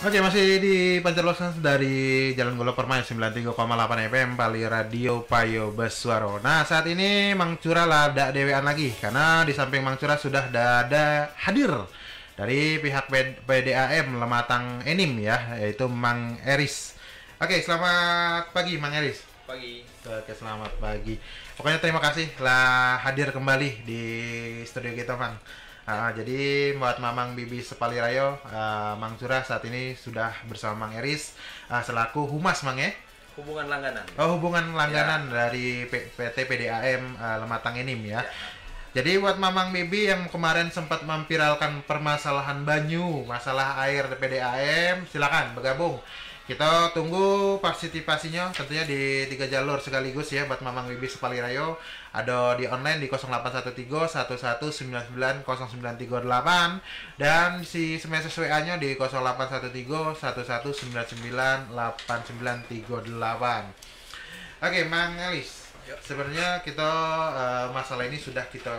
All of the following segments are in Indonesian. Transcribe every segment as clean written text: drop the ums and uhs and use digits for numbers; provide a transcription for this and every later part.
Oke, masih di Pancarlosan dari Jalan Golo Permai 93,8 FM Pali Radio Payo Beswaro. Nah, saat ini Mang Curah lada dewean lagi karena di samping Mang Curah sudah ada hadir dari pihak PDAM Lematang Enim ya, yaitu Mang Eris. Oke, selamat pagi Mang Eris. Pagi. Oke, selamat pagi. Pokoknya terima kasih lah hadir kembali di studio kita, Mang. Jadi buat Mamang Bibi Sepalirayo, Mang Curah saat ini sudah bersama Mang Eris selaku humas, Mang ya? Hubungan langganan. Oh, hubungan langganan Ya. dari PT PDAM Lematang Enim ya. Jadi buat Mamang Bibi yang kemarin sempat memviralkan permasalahan banyu, masalah air di PDAM, silakan bergabung. Kita tunggu partisipasinya tentunya di 3 jalur sekaligus ya buat Mamang Bibi Sepalirayo. Ada di online di 0813 1199 0938 dan si message WA-nya di 0813 1199 8938. Oke, Mang Elis. Sebenarnya kita masalah ini sudah kita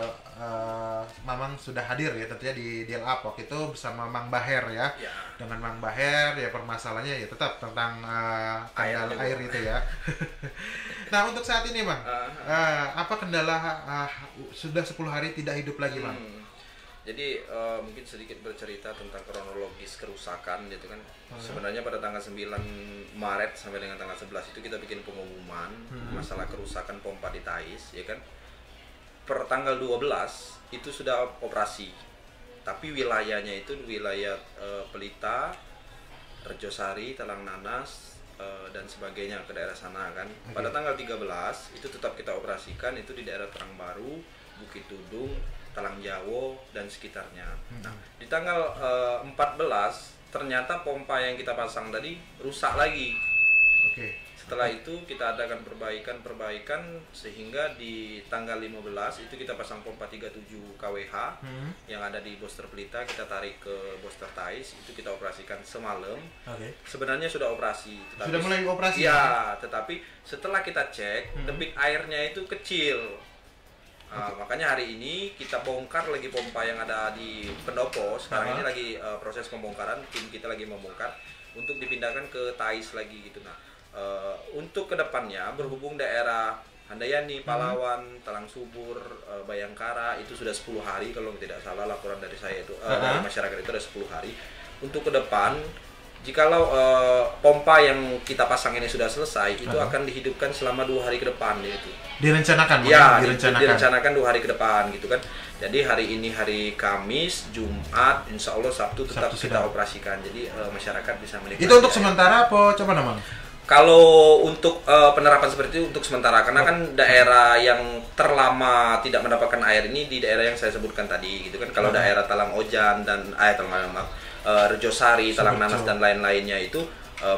Mamang sudah hadir ya tentunya di Deal Up waktu itu bersama Mang Baher ya. Dengan Mang Baher ya permasalahannya ya tetap tentang kendala air itu ya. Nah, untuk saat ini Bang, apa kendala sudah 10 hari tidak hidup lagi Bang? Jadi mungkin sedikit bercerita tentang kronologis kerusakan gitu kan. Sebenarnya pada tanggal 9 Maret sampai dengan tanggal 11 itu kita bikin pengumuman masalah kerusakan pompa di Tais ya kan. Per tanggal 12 itu sudah operasi. Tapi wilayahnya itu wilayah Pelita, Rejosari, Talang Nanas dan sebagainya ke daerah sana kan. Pada tanggal 13 itu tetap kita operasikan itu di daerah Terangbaru, Bukit Tudung, Talang Jawo dan sekitarnya. Nah, di tanggal 14 ternyata pompa yang kita pasang tadi rusak lagi. Oke. Setelah itu kita adakan perbaikan sehingga di tanggal 15 itu kita pasang pompa 37 kWh yang ada di Boster Pelita, kita tarik ke Boster Tais, itu kita operasikan semalam. Sebenarnya sudah operasi, tetapi Sudah mulai operasi? Ya, tetapi setelah kita cek debit airnya itu kecil. Makanya hari ini kita bongkar lagi pompa yang ada di pendopo. Sekarang ini lagi proses pembongkaran, tim kita lagi membongkar untuk dipindahkan ke Tais lagi gitu. Nah, untuk kedepannya berhubung daerah Handayani, Palawan, Talang Subur, Bayangkara itu sudah 10 hari kalau tidak salah laporan dari saya itu dari masyarakat itu ada 10 hari. Untuk ke depan jikalau pompa yang kita pasang ini sudah selesai itu akan dihidupkan selama 2 hari ke depan gitu. Direncanakan? Ya, direncanakan 2 hari ke depan gitu kan. Jadi hari ini hari Kamis, Jumat, Insya Allah Sabtu tetap kita operasikan. Jadi masyarakat bisa menikmati. Itu untuk sementara apa coba namang? Kalau untuk penerapan seperti itu untuk sementara, karena kan daerah yang terlama tidak mendapatkan air ini di daerah yang saya sebutkan tadi gitu kan. Kalau daerah Talang Ojan dan Rejosari, Talang Nanas dan lain-lainnya itu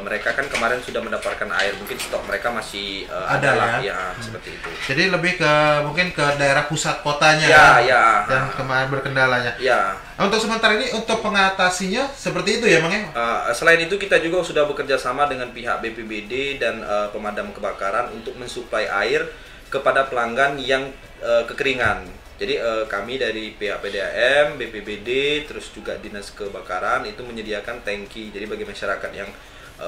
mereka kan kemarin sudah mendapatkan air, mungkin stok mereka masih ada lah ya seperti itu. Jadi lebih ke mungkin ke daerah pusat kotanya dan kemarin berkendalanya. Ya. Untuk sementara ini untuk pengatasinya seperti itu ya, Mang ya? Selain itu kita juga sudah bekerja sama dengan pihak BPBD dan pemadam kebakaran untuk mensuplai air kepada pelanggan yang kekeringan. Jadi kami dari pihak PDAM, BPBD, terus juga Dinas Kebakaran itu menyediakan tangki. Jadi bagi masyarakat yang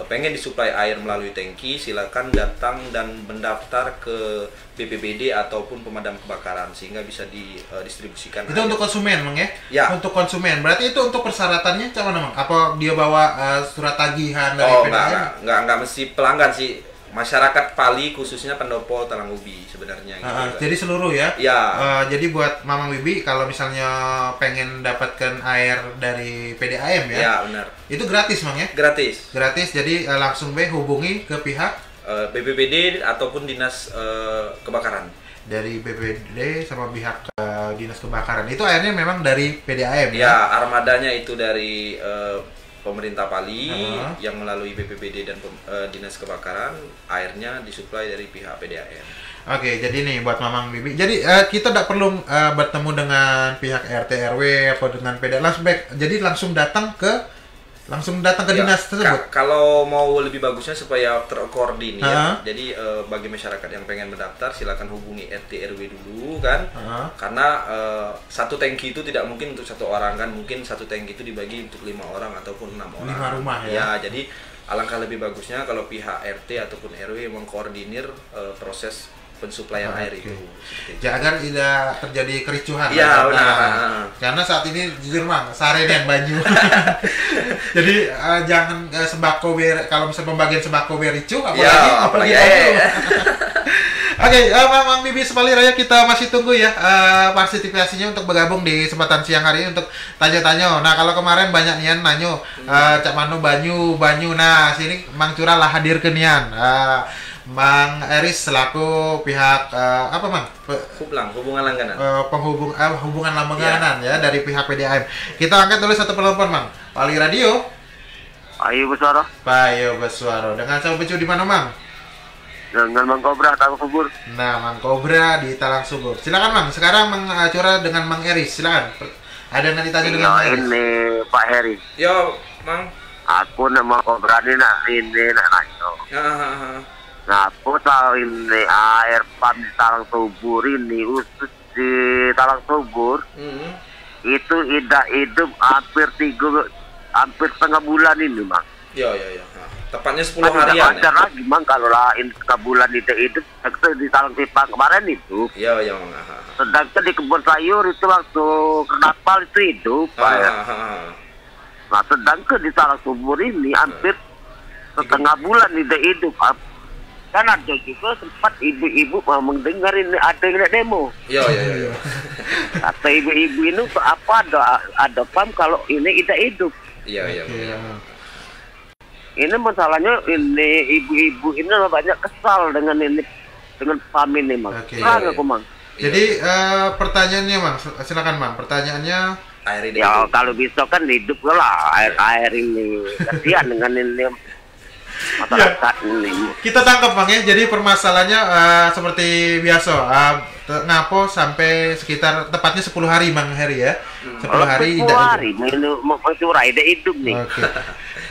pengen disuplai air melalui tangki, silakan datang dan mendaftar ke BPBD ataupun pemadam kebakaran sehingga bisa didistribusikan. Itu air untuk konsumen, Mang ya? Ya. Untuk konsumen. Berarti itu untuk persyaratannya cuman, Mang? Apa dia bawa surat tagihan dari PDAM? Enggak mesti pelanggan sih. Masyarakat Pali khususnya pendopo Talang Ubi sebenarnya gitu. Jadi seluruh ya? Ya. Jadi buat Mamang Bibi kalau misalnya pengen dapatkan air dari PDAM ya? Ya, benar. Itu gratis, Mang ya? Gratis. Gratis, jadi langsung hubungi ke pihak BPBD ataupun Dinas Kebakaran. Dari BPBD sama pihak Dinas Kebakaran. Itu airnya memang dari PDAM ya? Armadanya itu dari pemerintah Pali yang melalui BPBD dan Dinas Kebakaran, airnya disuplai dari pihak PDAM. Oke, jadi nih buat Mamang Bibi. Jadi kita tidak perlu bertemu dengan pihak RT RW atau dengan PDAM. Jadi langsung datang ke langsung datang ke dinas tersebut. Kalau mau lebih bagusnya supaya terkoordinir, jadi bagi masyarakat yang pengen mendaftar silakan hubungi RT RW dulu kan, karena satu tangki itu tidak mungkin untuk satu orang kan, mungkin satu tangki itu dibagi untuk 5 orang ataupun 6 orang. 5 rumah ya. Ya, jadi alangkah lebih bagusnya kalau pihak RT ataupun RW mengkoordinir proses pensuplaian air itu. Agar tidak terjadi kericuhan. Iya, karena saat ini jujur Mang, sarean Banyu. Jadi jangan sembako kalau misalnya pembagian sembako ricuh, apalagi Oke, Mang Bibi Sepali Raya, kita masih tunggu ya partisipasinya untuk bergabung di kesempatan siang hari ini untuk tanya-tanya. Nah, kalau kemarin banyak nian nanyo Cak Mano Banyu. Nah, sini Mang Curah lah hadir ke nian. Mang Eris selaku pihak apa Mang? Hubungan langganan. Hubungan langganan ya dari pihak PDAM. Kita angkat dulu satu penelpon Mang. Pali Radio. Ayo Beswaro. Payo Beswaro. Dengan saya becu di mana Mang? Dengan Mang Kobra Talang Subur. Nah, Mang Kobra di Talang Subur. Silakan Mang. Sekarang Mang Curah dengan Mang Eris. Silakan. Ada yang ditanya dengan Mang Eris. Ini Pak Heri. Yo, Mang. Aku nama Kobra ini nak nanyo. Nah, aku tahu ini air pump di Talang Subur ini, khusus di Talang Subur, itu tidak hidup hampir setengah bulan ini, Mang. Ya. Tepatnya 10 harian. Tidak lagi, Mang, kalau lain setengah bulan tidak hidup, di Talang Tipang kemarin itu. Iya, Mang. Sedangkan di kebun sayur itu waktu Kernapal itu hidup, Nah, sedangkan di Talang Subur ini hampir setengah bulan tidak hidup. Kan ada juga sempat ibu-ibu mendengar ini ada yang demo. Iya. Kata ibu-ibu ini apa ada pam kalau ini tidak hidup. Iya. Ini masalahnya ini ibu-ibu ini banyak kesal dengan pam ini, Mang. Aku, Mang. Jadi pertanyaannya Mang, silakan Mang. Pertanyaannya air ini. Ya kalau bisa kan hidup lah air ini. Kasihan dengan ini masyarakat ini. Kita tangkap Mang ya. Jadi permasalahannya seperti biasa. Ngapo sampai sekitar tepatnya 10 hari Mang Heri ya. 10 hari tidak hidup. Mau curah tidak hidup nih. Oke.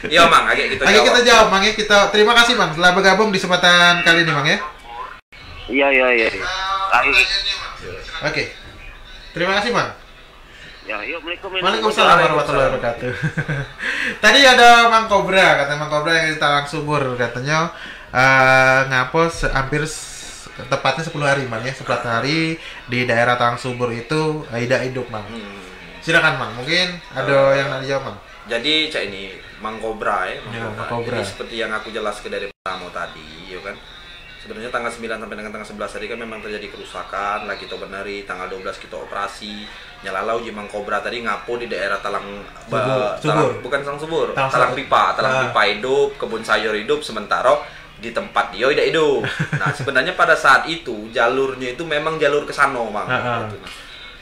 Iya Mang, kita jawab Mang ya. Terima kasih Mang telah bergabung di kesempatan kali ini Mang ya. Iya. Oke. Terima kasih Mang. Ya, yuk, Waalaikumsalam warahmatullahi wabarakatuh. Tadi ada Mang Kobra, kata Mang Kobra yang di Talang Subur, katanya ngapos hampir tepatnya 10 hari Mang ya, 10 hari di daerah Talang Subur itu tidak hidup Mang. Silakan Mang, mungkin ada yang nanti jawab Mang. Jadi cak ini Mang Kobra ya, Mang Kobra. Jadi seperti yang aku jelaskan dari pertama tadi, ya kan. Sebenarnya tanggal 9 sampai dengan tanggal 11 tadi kan memang terjadi kerusakan, lah kita benari, tanggal 12 kita operasi. Nyalalau di Mang Kobra tadi ngapo di daerah Subur. Bukan Talang Subur, Talang Pipa hidup, kebun sayur hidup, sementara di tempat dia tidak hidup. Nah, sebenarnya pada saat itu jalurnya itu memang jalur ke sana, Mang.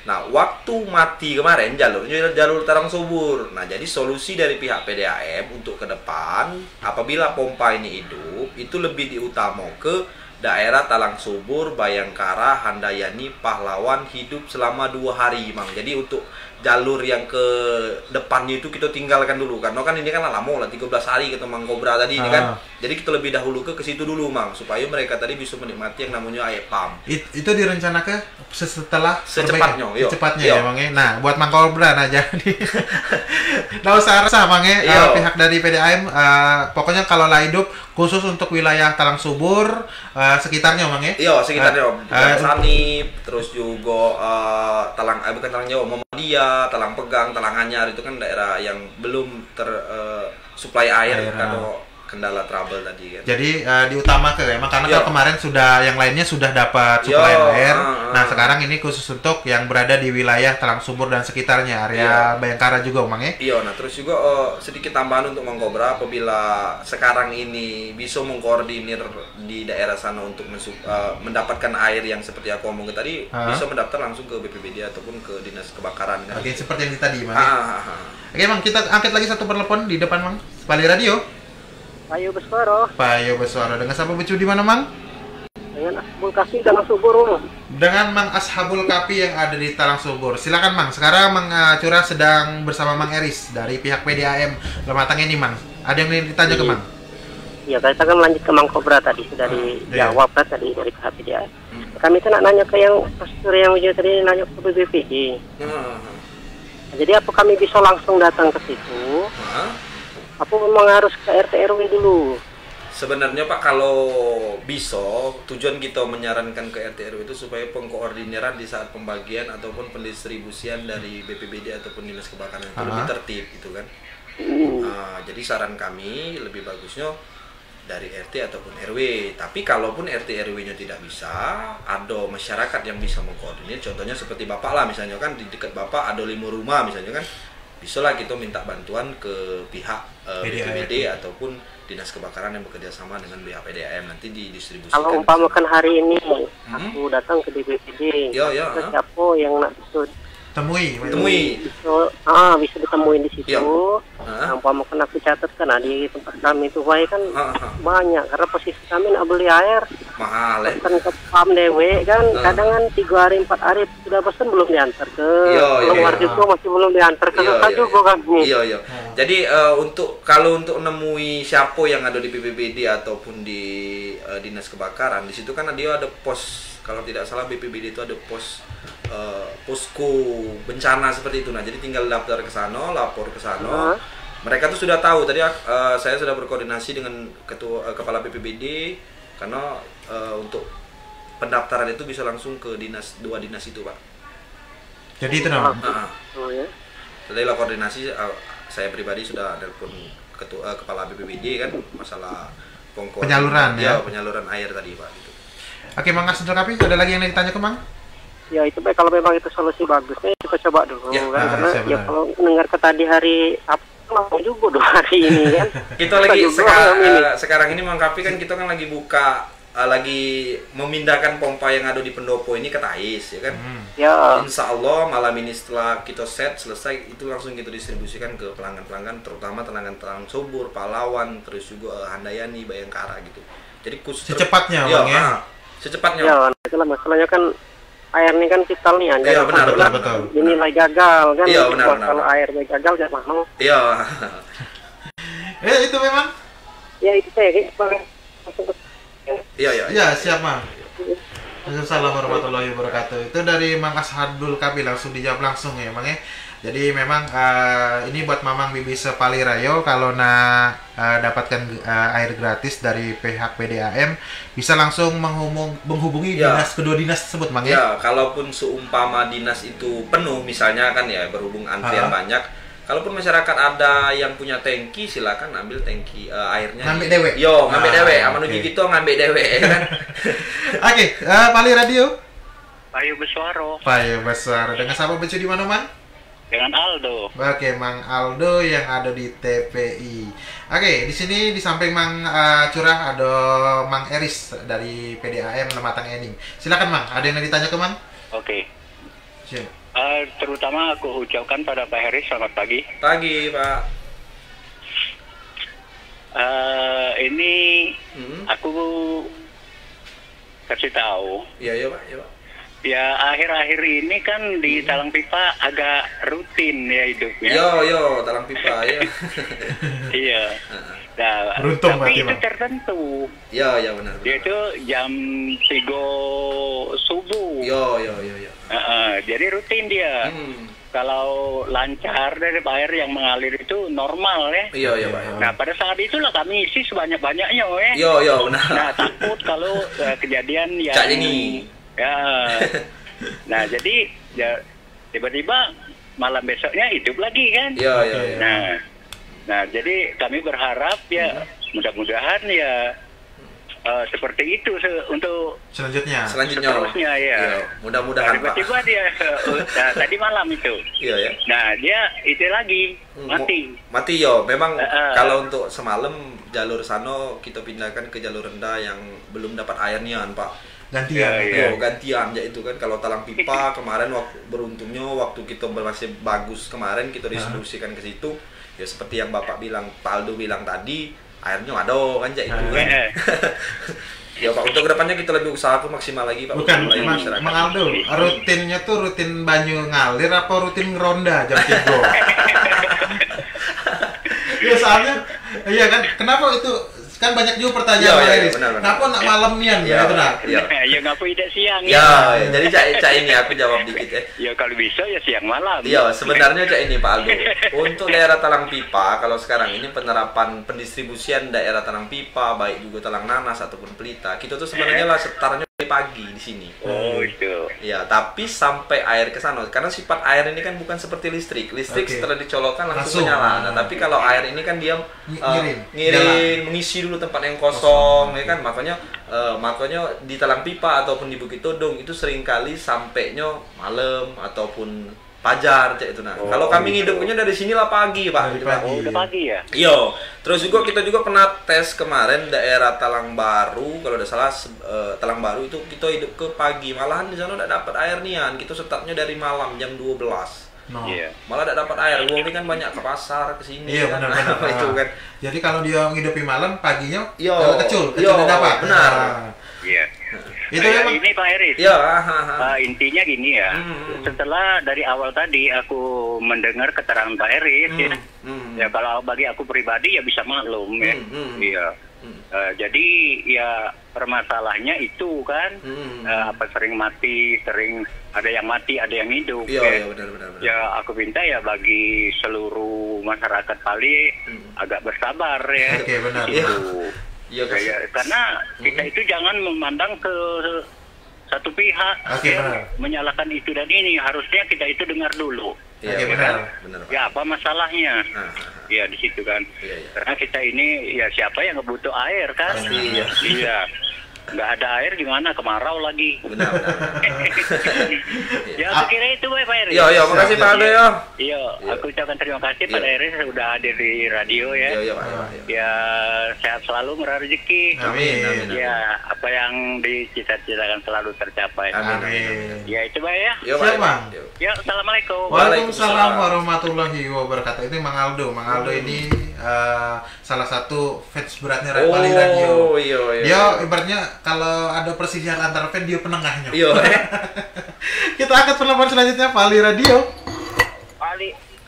Nah, waktu mati kemarin jalurnya jalur Talang Subur. Nah, jadi solusi dari pihak PDAM untuk ke depan apabila pompa ini hidup itu lebih diutama ke daerah Talang Subur, Bayangkara, Handayani, Pahlawan hidup selama 2 hari, Mang. Jadi untuk jalur yang ke depannya itu kita tinggalkan dulu karena kan ini kan lama lah 13 hari kata Mang Kobra tadi ini kan. Jadi kita lebih dahulu ke situ dulu, Mang, supaya mereka tadi bisa menikmati yang namanya air pump. Itu direncanakan secepatnya ya Mang ya. Nah, buat Mang Kobra nah jadi nggak usah resah Mang ya. Pihak dari PDAM pokoknya kalau lah hidup khusus untuk wilayah Talang Subur sekitarnya Mang ya. Iya, sekitarnya. Sanip, terus juga bukan Talang Jawa, Muhammadiyah, Talang Pegang, Talang Anyar itu kan daerah yang belum tersuplai air karena kendala trouble tadi kan. Jadi diutamakan emang karena kalau kemarin sudah yang lainnya sudah dapat suplai air. Nah, sekarang ini khusus untuk yang berada di wilayah Talang Subur dan sekitarnya, area Bayangkara juga Mang ya. Iya, nah terus juga sedikit tambahan untuk Mang Kobra apabila sekarang ini bisa mengkoordinir di daerah sana untuk mendapatkan air yang seperti aku omong tadi, bisa mendaftar langsung ke BPBD ataupun ke Dinas Kebakaran kan. Oke, seperti yang tadi Mang. Oke, Mang, kita angkat lagi satu telepon di depan Mang. Pali Radio. Payo Beswaro. Dengan siapa becu di mana Mang? Dengan dengan Ashabul Kahfi Talang Subur. Dengan Mang Ashabul Kahfi yang ada di Talang Subur. Silakan Mang. Sekarang Mang Curah sedang bersama Mang Eris dari pihak PDAM Lematang ini, Mang. Ada yang ingin ditanya ke Mang? Ya, kita kan melanjut ke Mang Kobra tadi sudah dijawab kan tadi dari pihak PDAM. Kami kan nak nanya ke yang pastor yang ujian tadi, nanya ke BPPD. Jadi apa kami bisa langsung datang ke situ? Apa memang harus ke RT RW dulu? Sebenarnya Pak, kalau bisa, tujuan kita menyarankan ke RT RW itu supaya pengkoordiniran di saat pembagian ataupun pendistribusian dari BPBD ataupun Dinas Kebakaran itu lebih tertib gitu kan. Jadi saran kami lebih bagusnya dari RT ataupun RW. Tapi kalaupun RT RW-nya tidak bisa, ada masyarakat yang bisa mengkoordinir. Contohnya seperti Bapak lah, misalnya kan di dekat Bapak ada 5 rumah misalnya kan, bisalah kita minta bantuan ke pihak BPBD ataupun Dinas Kebakaran yang bekerja sama dengan pihak PDAM, nanti didistribusikan. Kalau umpamakan hari ini aku datang ke BPBD, siapa yang nak temui bisa ditemuin di situ. Umpamakan aku catatkan di tempat kami itu kan banyak, karena posisi kami nak beli air mahal kan ke pam dewe kan, kadang kan 3 hari 4 hari sudah pesan belum diantar ke luar juga, masih belum diantar ke juga kami. Jadi kalau untuk nemui siapa yang ada di BPBD ataupun di Dinas Kebakaran, di situ kan dia ada pos, kalau tidak salah BPBD itu ada posko bencana seperti itu. Nah, jadi tinggal daftar ke sana, lapor ke sana. Mereka tuh sudah tahu. Tadi saya sudah berkoordinasi dengan kepala BPBD karena untuk pendaftaran itu bisa langsung ke dua dinas itu, Pak. Jadi itu namanya. Setelah koordinasi, saya pribadi sudah telepon kepala BPBD kan masalah penyaluran penyaluran air tadi, Pak. Gitu. Oke, Mang Ashabul Kahfi, ada lagi yang ditanya ke Mang? Ya itu baik, kalau memang itu solusi bagusnya kita coba dulu kan, karena kalau mendengar ke tadi hari apa mau juga hari ini kan. Kita lagi sekarang ini Mang Kahfi kan kita kan lagi buka lagi memindahkan pompa yang ada di Pendopo ini ke Tais ya kan. Insya Allah malam ini setelah kita selesai itu langsung kita distribusikan ke pelanggan-pelanggan, terutama Talang Subur, Pahlawan, terus juga Handayani, Bayangkara gitu. Jadi secepatnya Bang ya. Secepatnya. Ya, itulah masalahnya kan air ini kan vital nih, Iya benar. Dinilai gagal kan. Iya benar. Kalau air gagal jangan mau. Iya. Itu memang. Ya itu saya Iya, siap Mang. Assalamualaikum warahmatullahi wabarakatuh. Itu dari Mang Ashabul Kahfi, langsung dijawab langsung ya Mang ya. Jadi memang ini buat Mamang Bibi Sepalirayo, kalau dapatkan air gratis dari pihak PDAM bisa langsung menghubungi kedua dinas tersebut, Mang ya. Ya, kalaupun seumpama dinas itu penuh misalnya kan ya, berhubung antrian banyak, kalaupun masyarakat ada yang punya tangki, silakan ambil tangki airnya. Ngambil dewe. Ngambil dewe. Menuju gitu ngambil dewe kan. Oke, Pali Radio. Payu Beswaro. Payu Beswaro. Dengan siapa becu di mana, Mang? Dengan Aldo. Oke, Mang Aldo yang ada di TPI. Oke, di sini di samping Mang Curah ada Mang Eris dari PDAM Lematang Enim. Silakan Mang, ada yang ditanya ke Mang? Oke. Terutama aku ucapkan pada Pak Heri selamat pagi. Pagi, Pak. Ini aku kasih tahu. Iya, Pak. Ya, akhir-akhir ini kan di Talang Pipa agak rutin ya hidupnya. Talang Pipa ya. Iya. Nah, beruntung tapi itu Bang. tertentu. Iya, benar. Yaitu jam 3 subuh. Iya. Jadi rutin dia. Kalau lancar dari air yang mengalir itu normal ya. Iya, Pak. Nah, pada saat itulah kami isi sebanyak-banyaknya ya. Iya, benar. Nah, takut kalau kejadian yang Cak ini. Ya. Nah, jadi ya tiba-tiba malam besoknya hidup lagi kan. Iya. Nah, jadi kami berharap ya mudah-mudahan ya seperti itu untuk seterusnya ya. Mudah-mudahan. Tiba-tiba dia tadi malam itu. Iya ya. Nah, dia itu lagi mati ya. Memang kalau untuk semalam jalur sana kita pindahkan ke jalur rendah yang belum dapat airnya, Pak. Gantian ya itu kan. Kalau Talang Pipa kemarin beruntungnya waktu kita masih bagus kemarin kita distribusikan ke situ. Ya seperti yang Bapak bilang, Pak Aldo bilang tadi, airnya ada kan ya itu kan. Ya Pak, untuk kedepannya kita lebih usahakan maksimal lagi Pak. Bukan, Mang Aldo, rutinnya tuh rutin banyu ngalir apa rutin ngeronda jam 3? Ya soalnya, iya kan, kenapa itu, kan banyak juga pertanyaan Pak Eris, kenapa nak malam nian gitu nak? Ya ngapa tidak siang ya. Jadi Cak ini aku jawab dikit ya. Ya kalau bisa ya siang malam. Iya, sebenarnya Cak ini Pak Aldo. Untuk daerah Talang Pipa, kalau sekarang ini penerapan pendistribusian daerah Talang Pipa, baik juga Talang Nanas ataupun Pelita, kita tuh sebenarnya lah setarnya dari pagi di sini. Oh itu. Ya, tapi sampai air ke sana, karena sifat air ini kan bukan seperti listrik. Listrik setelah dicolokkan langsung menyala. Nah, tapi kalau air ini kan dia ngirim, mengisi dulu tempat yang kosong, ya kan. Makanya di Talang Pipa ataupun di Bukit Todong itu seringkali sampainya malam ataupun fajar cek itu nah. Kalau kami ngidupnya dari sinilah pagi Pak. Udah pagi ya. Iya. Terus juga kita juga pernah tes kemarin daerah Talang Baru, kalau tidak salah Talang Baru itu kita hidup ke pagi. Malahan di sana tidak dapat air nian. Kita startnya dari malam jam 12. Iya. Malah tidak dapat air. Wong ini kan banyak ke pasar ke sini. Iya kan? benar. Itu kan. Jadi kalau dia ngidupi malam, paginya kecil tidak dapat. Benar. Iya. Itu ya, ini Pak Eris. Ya, intinya gini ya. Setelah dari awal tadi aku mendengar keterangan Pak Eris ya kalau bagi aku pribadi ya bisa maklum ya. Iya. Jadi ya permasalahannya itu kan sering mati, sering ada yang mati, ada yang hidup. Iya, benar. Ya aku minta ya bagi seluruh masyarakat Pali agak bersabar ya. Oke, benar. Ya, karena kita itu jangan memandang ke satu pihak menyalahkan itu dan ini, harusnya kita itu dengar dulu. Iya, benar. Ya apa masalahnya? Ya di situ kan. Karena kita ini ya siapa yang butuh air kan? Iya. Nggak ada air gimana, kemarau lagi. Benar. Ya aku kira itu Pak Eris. Iya, makasih Pak Aldo ya. Iya, aku ucapkan terima kasih Pak Eris sudah hadir di radio ya. Iya, Pak. Ya sehat selalu, murah rezeki. Amin. Ya apa yang dicita-citakan selalu tercapai. Amin. Ya itu Pak ya. Siap Bang. Ya, assalamualaikum. Waalaikumsalam warahmatullahi wabarakatuh. Ini Mang Aldo ini salah satu fans beratnya Pali Radio. Iya. Dia ibaratnya kalau ada persisian antar fan, dia penengahnya. Iya. Kita angkat penelpon selanjutnya, Pali Radio.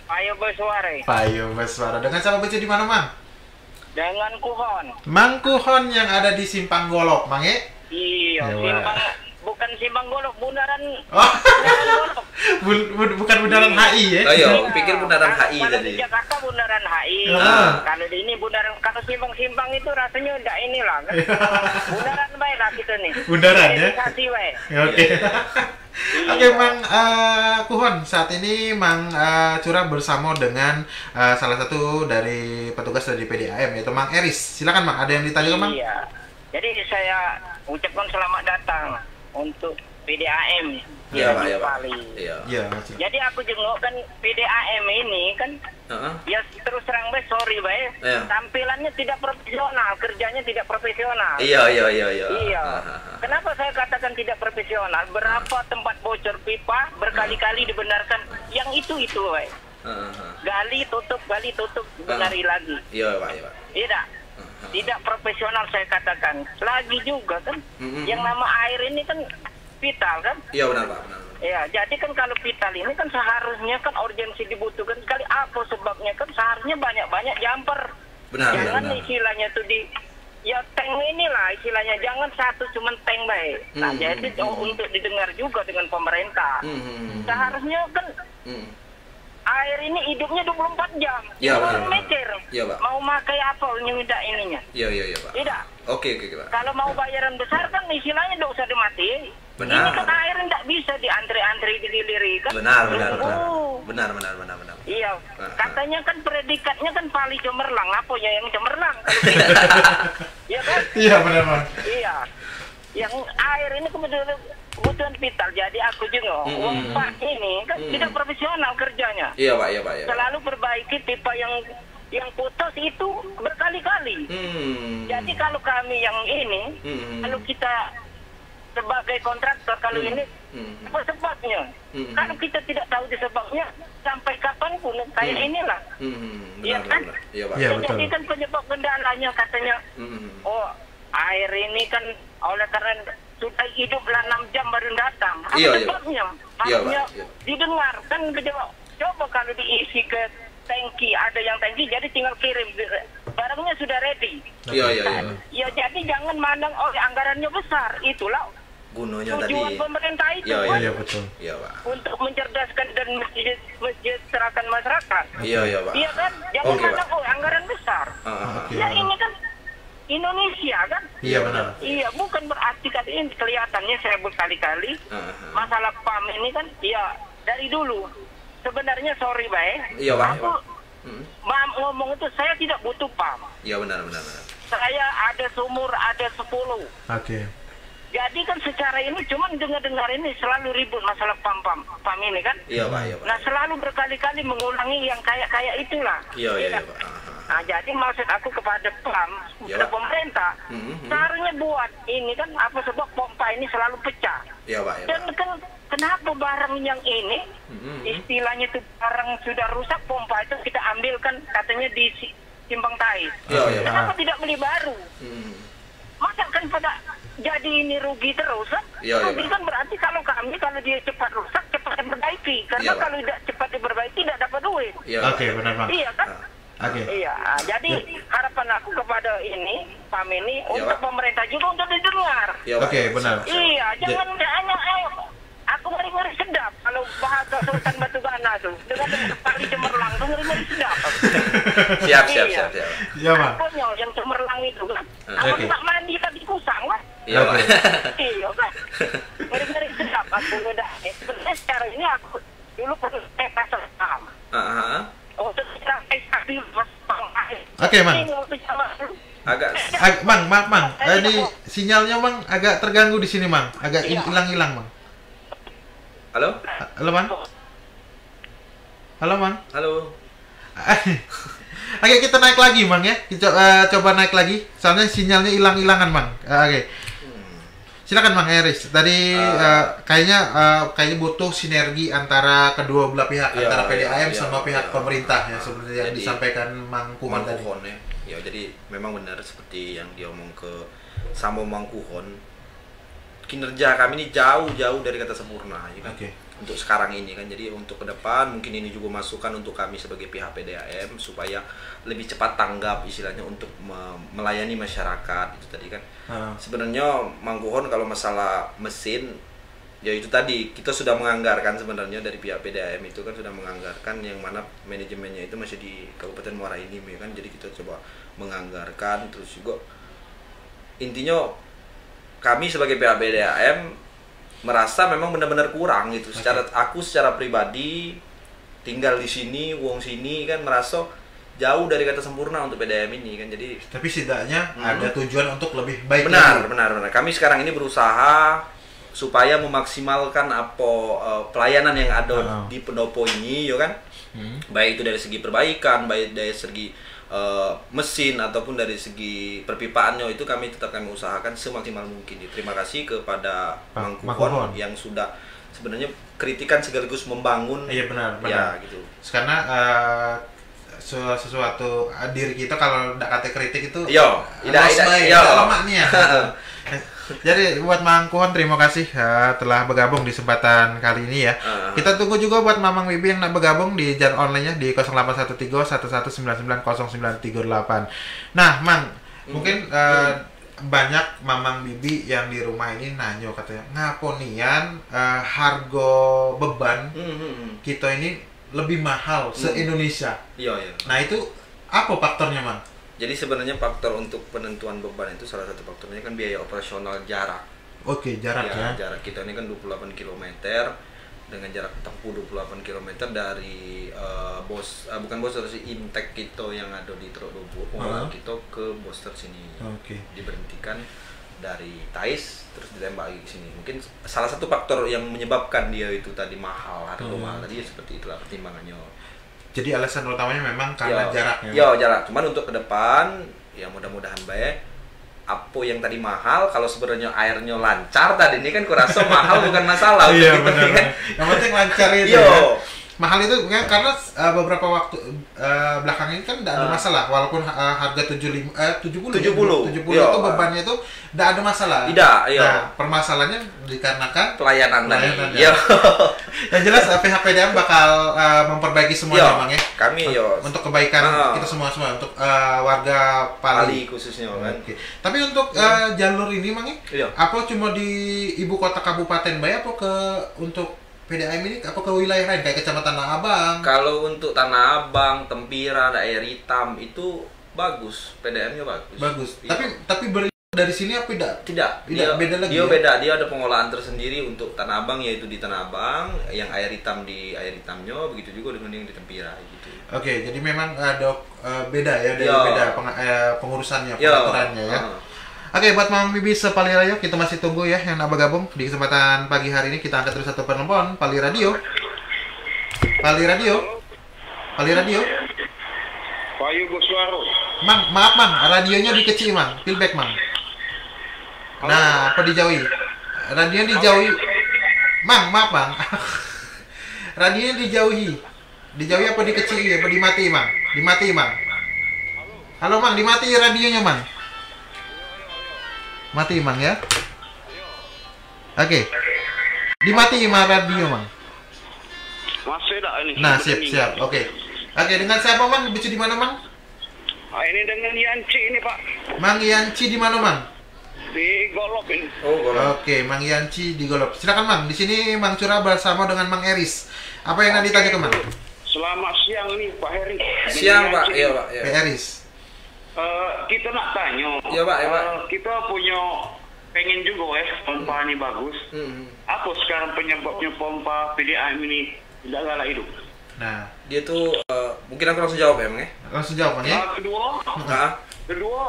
Payo Beswara. Dengan siapa baca di mana, Mang? Dengan Kuhon. Mang Kuhon yang ada di Simpang Golok, Mang ya? Iya, bukan Simpang Golok, bundaran. Bukan bundaran HI ya? Oh iya, pikir bundaran HI kalau tadi. Di Jakarta bundaran HI. Kalau di ini bundaran, kalau simpang-simpang itu rasanya udah inilah kan. Bundaran baik lah kita nih. Bundaran ya? Oke. Oke, Mang Kuhon, saat ini Mang Curah bersama dengan salah satu dari petugas dari PDAM, yaitu Mang Eris. Silakan Mang, ada yang ditanyakan Mang? Iya. Jadi saya ucapkan selamat datang untuk PDAM. Iya, Pak. Iya. Jadi aku jenguk kan PDAM ini kan, ya terus terang sorry tampilannya tidak profesional, kerjanya tidak profesional. Iya. Kenapa saya katakan tidak profesional? Berapa tempat bocor pipa berkali-kali dibenarkan yang itu gali tutup, benari lagi. Iya, Pak. Tidak profesional saya katakan. Lagi juga kan, yang nama air ini kan vital kan? Iya, benar Pak. Ya, jadi kan kalau vital ini kan seharusnya kan urgensi dibutuhkan sekali. Apa sebabnya kan seharusnya banyak-banyak jumper. Jangan istilahnya tuh tank inilah istilahnya, jangan satu cuman tank baik. Nah, jadi untuk didengar juga dengan pemerintah. Seharusnya kan air ini hidupnya 24 jam. Iya, benar. Mikir. Iya, Pak. Mau pakai apa nyudah ininya? Iya, Pak. Tidak. Oke, Pak. Kalau mau bayaran besar kan istilahnya tidak usah dimati. Benar. Ini kan air tidak bisa diantri-antri diliri kan. Benar. Iya. Katanya kan predikatnya kan Pali cemerlang. Apa ya yang cemerlang? Iya kan? Iya, benar, Bang. Iya. Yang air ini kebutuhan vital. Jadi aku juga Pak ini kan tidak profesional kerjanya. Iya, Pak. Selalu perbaiki pipa yang putus itu berkali-kali. Jadi kalau kami yang ini, kalau kita sebagai kontraktor, kalau ini apa sebabnya? Kalau kita tidak tahu sebabnya, sampai kapanpun kayak inilah. Iya kan? Iya, Pak. Iya, Jadi kan penyebab kendalanya katanya, air ini kan oleh karena sudah hiduplah 6 jam baru datang. Apa Iya, sebabnya? Iya, Harusnya Pak, iya. didengarkan. Coba kalau diisi ke tangki, ada yang tangki, jadi tinggal kirim. Barangnya sudah ready. Iya. Ya jadi jangan mandang anggarannya besar. Itulah Gunanya tadi. tujuan pemerintah itu. Iya, betul. Iya, Pak. Untuk mencerdaskan dan mensejahterakan masyarakat. Iya, Pak. Iya kan? Jangan Oke, mandang anggaran besar. Oke. Ya ini kan Indonesia kan? Iya, benar. Iya, bukan berarti kan ini kelihatannya saya berkali-kali masalah PAM ini kan ya dari dulu. Sebenarnya sorry Pak. Iya, Pak. Aku ngomong itu saya tidak butuh PAM. Iya, benar. Saya ada sumur, ada 10. Oke. Jadi kan secara ini cuman dengar-dengar ini selalu ribut masalah PAM ini kan? Iya, Pak. Nah, selalu berkali-kali mengulangi yang kayak itulah. Iya, kan? Pak. Nah, jadi maksud aku kepada PAM, kepada pemerintah, seharusnya buat ini kan apa sebab pompa ini selalu pecah. Iya, Pak. Dan kan kenapa barang yang ini, istilahnya itu barang sudah rusak, pompa itu kita ambilkan katanya di Simpang Tai. Iya. Kenapa tidak beli baru? Masa kan pada jadi ini rugi terus kan? Iya, Rugi kan berarti kalau dia cepat rusak, cepat diperbaiki. Karena Iya, Pak. kalau tidak cepat diperbaiki, tidak dapat duit. Iya. Oke, benar, Bang. Iya kan? Oke. Iya, jadi harapan aku kepada ini, PAM ini, Iya, untuk Pak. pemerintah juga untuk didengar. Iya, Pak. Oke, benar. Iya, jangan hanya aku ngeri-ngeri sedap kalau bahasa Sultan Batu Gana tuh dengan kali cemerlang tuh ngeri-ngeri sedap. Siap. Iya, Bang. Pokoknya yang cemerlang itu kan. Aku Oke. tak mandi tadi kusang kan. Iya, Pak. Iya kan. Ngeri-ngeri sedap aku udah. Sebenarnya sekarang ini aku dulu pernah pasal PAM. Untuk sekarang stabil Oke, Bang. Agak Bang. Ini sinyalnya, Bang, agak terganggu di sini, Bang. Agak hilang-hilang, Bang. Halo? Halo, Bang. Halo. Oke, kita naik lagi, Bang, ya. Kita coba naik lagi. Soalnya sinyalnya hilang-hilangan, Bang. Oke. Silakan, Bang Eris. Tadi kayaknya butuh sinergi antara kedua belah pihak, antara PDAM sama pihak pemerintah ya, sebenarnya yang disampaikan Mang Kuhon tadi. Ya, jadi memang benar seperti yang dia omong sama Mang Kuhon. Kinerja kami ini jauh dari kata sempurna, ya kan? Oke. Untuk sekarang ini kan, jadi untuk ke depan mungkin ini juga masukan untuk kami sebagai pihak PDAM supaya lebih cepat tanggap istilahnya untuk melayani masyarakat itu tadi kan. Sebenarnya Mang Kuhon kalau masalah mesin ya itu tadi kita sudah menganggarkan sebenarnya dari pihak PDAM itu kan sudah menganggarkan yang mana manajemennya itu masih di Kabupaten Muara Enim ya kan, jadi kita coba menganggarkan terus juga intinya kami sebagai pihak PDAM merasa memang benar-benar kurang gitu. Secara pribadi tinggal di sini, wong sini kan merasa jauh dari kata sempurna untuk PDAM ini kan. Jadi tapi setidaknya ada tujuan untuk lebih baik. Benar. Kami sekarang ini berusaha supaya memaksimalkan pelayanan yang ada di pendopo ini ya kan. Baik itu dari segi perbaikan, baik dari segi mesin ataupun dari segi perpipaannya itu kami usahakan semaksimal mungkin. Terima kasih kepada Mang Kuhon yang sudah sebenarnya kritikan sekaligus membangun. Iya, benar. Ya gitu. Karena sesuatu diri kita kalau tidak kata kritik itu lemaknya. Jadi buat Mang Kuhon terima kasih telah bergabung di kesempatan kali ini ya. Kita tunggu juga buat Mamang Bibi yang nak bergabung di jan online-nya di 0813 1199 0938. Nah, Mang, mungkin banyak Mamang Bibi yang di rumah ini nanyo katanya, ngaponian harga beban kita ini lebih mahal se-Indonesia. Iya. Nah, itu apa faktornya, Mang? Jadi sebenarnya faktor untuk penentuan beban itu salah satu faktornya kan biaya operasional jarak. Oke, jarak ya. Jarak kita ini kan 28 km dengan jarak tempuh 28 km dari intake kita yang ada di Teluk Lubuk, pengolahan kita ke Boster sini. Oke. Diberhentikan dari Tais terus ditembak lagi ke sini. Mungkin salah satu faktor yang menyebabkan dia itu tadi mahal, harga mahal tadi seperti itulah pertimbangannya. Jadi alasan utamanya memang karena jaraknya. Jarak. Cuman untuk ke depan ya mudah-mudahan baik. Apa yang tadi mahal kalau sebenarnya airnya lancar tadi ini kan kurasa mahal bukan masalah. Iya benar. Kan? Yang penting lancar itu. mahal itu kan karena beberapa waktu belakang ini kan tidak ada masalah walaupun harga 70 itu bebannya itu tidak ada masalah. Tidak, iya. Nah, permasalahannya dikarenakan pelayanan tadi. Iya. Yang jelas pihak PDAM bakal memperbaiki semuanya Bang ya. Kami untuk kebaikan kita semua untuk warga Pali khususnya kan. Oke. Tapi untuk jalur ini Mang ya, apa cuma di ibu kota kabupaten Bay apa untuk PDAM ini apa ke wilayah lain kayak Kecamatan Tanah Abang? Kalau untuk Tanah Abang, Tempira, Daerah Hitam itu bagus, PDAM-nya bagus. Bagus. Iya. Tapi dari sini apa tidak? Tidak. Dia beda lagi. Dia beda. Dia ada pengolahan tersendiri untuk Tanah Abang yaitu di Tanah Abang, yang air hitam di air hitamnya, begitu juga dengan yang di Tempira gitu. Oke, jadi memang ada beda ya, beda pengurusannya, pengaturannya ya. Oke, buat Mama Bibi sepali rayo, kita masih tunggu ya yang nak bergabung di kesempatan pagi hari ini. Kita angkat terus satu penelpon, Pali Radio. Payu Boswaro. Mang, maaf Mang, radionya dikecil Mang, feedback Mang. Nah, apa dijauhi? Radionya dijauhi. Mang, maaf Mang. Radionya dijauhi. Dijauhi apa dikecil apa dimati Mang? Dimati Mang. Halo Mang, dimati radionya Mang. Mati Mang ya. Oke. Dimati Mang radio Mang. Masih dah ini. Nah, siap. Oke, dengan siapa Mang? Bicu di mana Mang? Ini dengan Yanci ini Pak. Mang Yanci di mana Mang? Di Golop ini. Oh, Golop. Oke, Mang Yanci di Golop. Silakan Mang. Di sini Mang Curah bersama dengan Mang Eris. Apa yang nanti ditanya ke Mang? Selamat siang nih Pak Heri. Siang Pak. Iya Pak. Pak Eris. Kita nak tanya. Iya Pak. Kita pengen juga pompa ini bagus. Apa sekarang penyebabnya pompa PDAM ini tidak galak hidup? Nah, dia tuh mungkin aku langsung jawab ya, Mang ya? Langsung jawab ya. Kedua,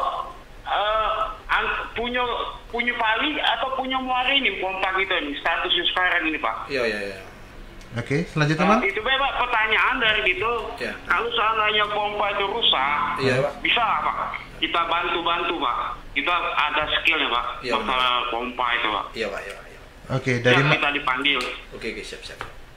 punya Pali atau punya Muara ini pompa kita ini statusnya sekarang ini Pak. Iya. Oke, selanjutnya Mang. Itu Pak pertanyaan dari gitu. Ya. Kalau seandainya pompa itu rusak, bisa Pak. Kita bantu Pak. Kita ada skillnya Pak. Masalah pompa itu Pak. Iya Pak. Oke, dari kita dipanggil. Oke, siap.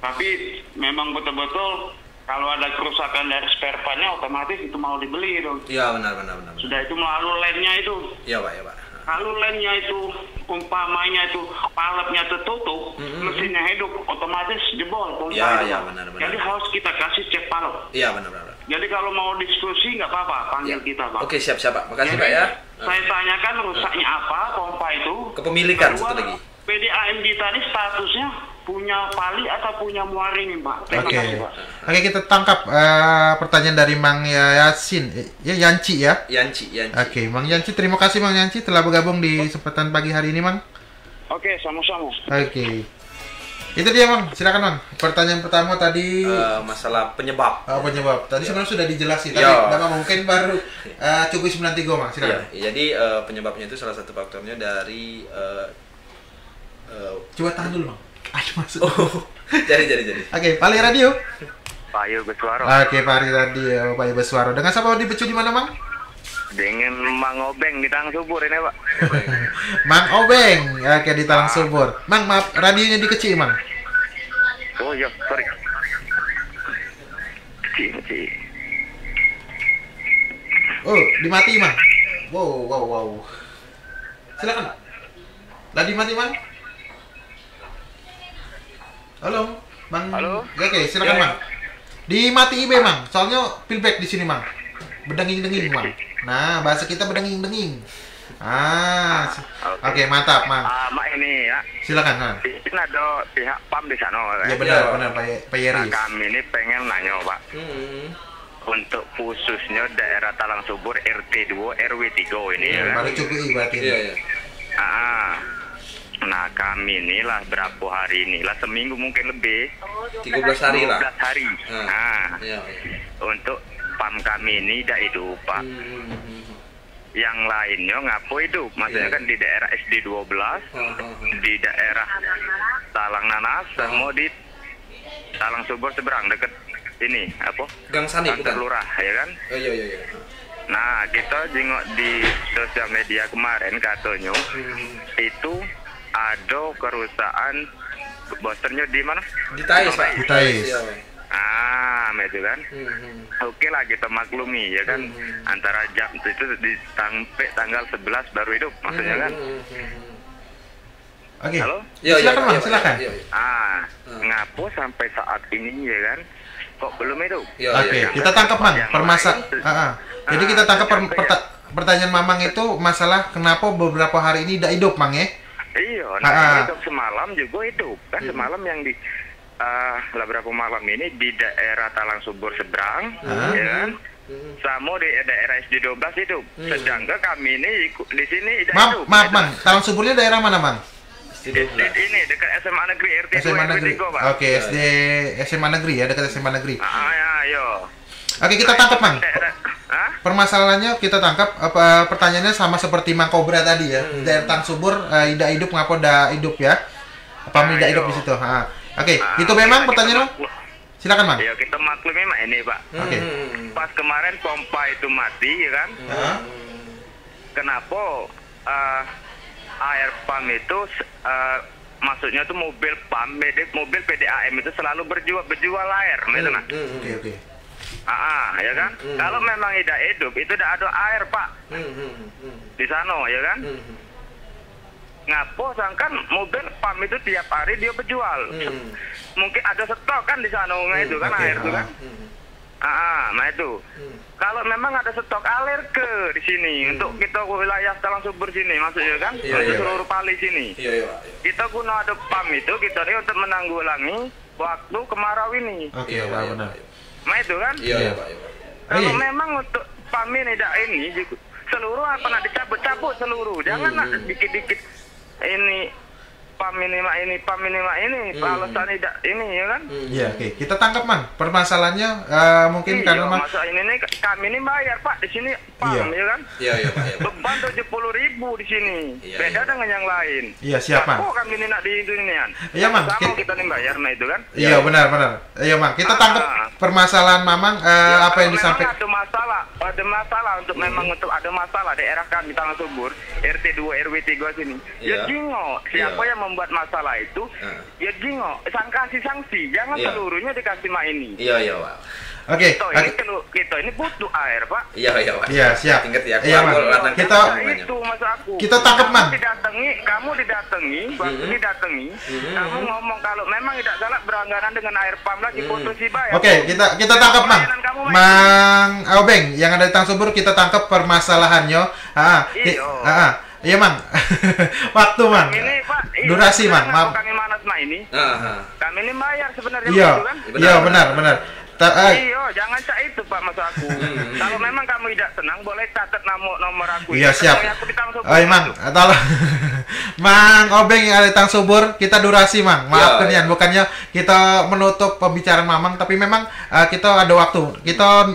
Tapi memang betul-betul kalau ada kerusakan dari spare part-nya otomatis itu mau dibeli dong. Iya, benar. Sudah itu melalui line-nya itu. Iya Pak. Kalau line-nya itu umpamanya itu paletnya tertutup, mesinnya hidup, otomatis jebol. Iya, benar. Jadi harus kita kasih cek palet. Iya, benar. Jadi kalau mau diskusi nggak apa-apa, panggil kita Pak. Oke, siap Pak. Makasih Pak ya. Saya tanyakan rusaknya apa pompa itu. Kepemilikan satu lagi. PDAM tadi statusnya punya Pali atau punya Muara ini Pak. Terima kasih Pak. Oke, kita tangkap pertanyaan dari Mang Yasin. Yanci ya? Yanci. Oke, Mang Yanci, terima kasih Mang Yanci telah bergabung di kesempatan pagi hari ini Mang. Oke, sama-sama. Oke. Itu dia Mang, silakan Mang. Pertanyaan pertama tadi masalah penyebab. Penyebab. Tadi sebenarnya sudah dijelasin, tapi mungkin baru Cukui 93 Mang, silakan. Jadi penyebabnya itu salah satu faktornya dari coba tahan dulu Mang. Aduh masuk. Jadi. Oke, Pali Radio. Payu Beswaro. Oke, Pali Radio, Payu Beswaro. Dengan siapa di Becu di mana Mang? Dengan Mang Obeng di Talang Subur ini Pak. Mang Obeng, oke di Talang Subur. Mang, maaf, radionya dikecil Mang. Oh iya, sorry. Kecil. Oh, dimati Mang. Wow. Silakan. Lah dimati Mang. Halo, Mang. Halo. Oke, silakan Mang. Dimati IB Mang. Soalnya feedback di sini Mang. Berdenging-denging Mang. Nah, bahasa kita berdenging-denging. Oke, mantap Mang. Mak ini ya. Silakan Mang. Ini ada pihak PAM di sana. Ya benar Pak Yeri. Nah, kami ini pengen nanya Pak. Untuk khususnya daerah Talang Subur RT 2 RW 3 ini ya. Baru Cukui berarti. Iya. Nah kami inilah berapa hari inilah seminggu mungkin lebih 13 hari lah. 13 hari. Iya. Untuk PAM kami ini tidak hidup Pak. Yang lainnya ngapo hidup. Maksudnya kan di daerah SD 12, di daerah Talang Nanas, sama di Talang Subur seberang dekat ini apa? Gang Sani kantor lurah ya kan? Oh iya. Nah kita jengok di sosial media kemarin katanya itu ada kerusakan boosternya di mana? Di Tais Pak. Di Tais. Nah itu kan. Oke lah kita maklumi ya kan. Antara jam itu sampai tanggal 11 baru hidup maksudnya kan. Oke. Halo? Silakan Bang, silakan. Ngapo sampai saat ini ya kan kok belum hidup? Oke, kita tangkap Mang Jadi kita tangkap pertanyaan Mamang itu masalah kenapa beberapa hari ini tidak hidup Mang ya? Iya, hidup semalam juga hidup kan. Semalam yang di beberapa malam ini di daerah Talang Subur seberang ya kan. Sama di daerah SD 12 hidup. Sedangkan kami ini di sini tidak hidup. Maaf Mang, Talang Suburnya daerah mana Mang? Ini dekat SMA Negeri RT 2 SMA Negeri. Pak. Oke, SD SMA Negeri ya, dekat SMA Negeri. Ayo. Oke, kita tangkap Mang. Permasalahannya kita tangkap pertanyaannya sama seperti Mang Kobra tadi ya. Daerah Talang Subur tidak hidup, ngapa tidak hidup ya? Apa tidak hidup di situ? Oke, itu memang pertanyaan. Silakan Mang. Ya kita maklumi Mak ini Pak. Oke. Pas kemarin pompa itu mati ya kan. Kenapa air pump itu maksudnya tuh mobil PDAM itu selalu berjual air, gitu nah. Oke. Ya kan? Kalau memang tidak hidup itu tidak ada air Pak. Di sana ya kan? Ngapo sangkan mobil pump itu tiap hari dia berjual. Mungkin ada stok kan di sana itu kan air itu kan. Nah itu. Kalau memang ada stok alir ke di sini untuk kita wilayah Talang Subur sini maksudnya kan untuk seluruh Pali sini. Kita guna ada pump itu kita ini untuk menanggulangi waktu kemarau ini. Oke, benar. Nah itu kan. Iya Pak. Kalau memang untuk pump ini tidak ini seluruh apa nak dicabut seluruh. Jangan nak dikit-dikit ini pam ini. Alasan tidak ini ya kan? Iya, oke. Kita tangkap Mang. Permasalahannya mungkin karena Mang. Masa ini kami ini bayar Pak di sini pam ya kan? Iya Pak. Beban 70.000 di sini. Beda dengan yang lain. Iya, siap Mang. Kok kami ini nak di Indonesia? Iya Mang. Kita nih bayar nah itu kan? Iya benar. Iya Mang. Kita tangkap permasalahan Mamang apa yang disampaikan. Ada masalah untuk memang untuk ada masalah daerah kami Talang Subur RT 2 RW 3 sini. Ya jingo. Siapa yang membuat masalah itu? Ya jingo. Kasih sanksi. Jangan seluruhnya dikasih mak ini. Iya Pak. Oke. Kita ini butuh air Pak. Iya Pak. Iya siap. Ingat ya. Iya Mang. Itu maksud aku. Kita tangkap Mang. Kamu didatangi, waktu didatangi. Kamu ngomong kalau memang tidak salah berangganan dengan air pump lagi putus bayar. Oke, kita tangkap Mang. Mang Obeng yang ada di Talang Subur kita tangkap permasalahannya. Iya Mang. Waktu Mang. Durasi Mang. Maaf. Kami manas ini. Kami ini bayar sebenarnya kan? Iya benar. Iya, jangan cak itu Pak maksud aku. Kalau memang kamu tidak senang boleh catat nomor aku. Iya siap. Mang, tolong. Mang Obeng yang ada di Talang Subur, kita durasi Mang. Maafkan ya, bukannya kita menutup pembicaraan Mamang, tapi memang kita ada waktu. Kita